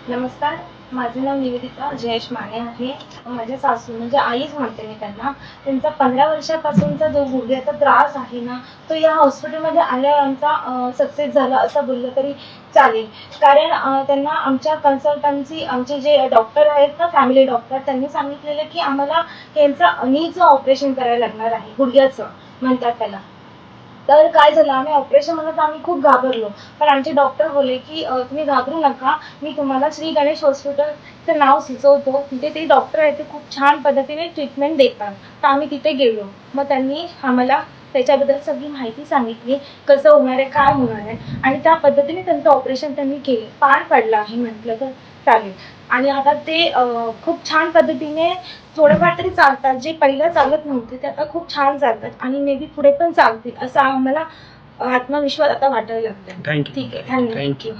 नमस्कार, माझं नाव निवेदिता जयेश माने आहे. माझ्या सासू म्हणजे आईच म्हणते मी त्यांना. त्यांचा 15 वर्षापासूनचा जो गुडघ्याचा त्रास आहे ना, तो या हॉस्पिटलमध्ये आल्यावर आमचा सक्सेस झाला असं बोललं तरी चालेल. कारण त्यांना आमच्या कन्सल्टन्सी आमचे जे डॉक्टर आहेत ना, फॅमिली डॉक्टर त्यांनी सांगितलेलं की आम्हाला यांचं नीचं ऑपरेशन करायला लागणार आहे, गुडघ्याचं म्हणतात त्याला. तर काय झालं, आम्ही ऑपरेशन म्हणत आम्ही खूप घाबरलो. पण आमचे डॉक्टर बोलले की तुम्ही घाबरू नका. मी तुम्हाला श्री गणेश हॉस्पिटलचं नाव सुचवतो. तिथे ते डॉक्टर आहेत, ते खूप छान पद्धतीने ट्रीटमेंट देतात. तर आम्ही तिथे गेलो. मग त्यांनी आम्हाला त्याच्याबद्दल सगळी माहिती सांगितली, कसं होणार आहे, काय होणार आहे आणि त्या पद्धतीने त्यांचं ऑपरेशन त्यांनी केलं. पार पडलं आहे म्हटलं तर चालेल. आणि आता ते खूप छान पद्धतीने थोडंफार तरी चालतात. जे पहिलं चालत नव्हते ते आता खूप छान चालतात आणि मे बी पुढे पण चालतील, असा आम्हाला आत्मविश्वास आता वाटायला लागलाय. थँक्यू. ठीक आहे, धन्यवाद. थँक्यू.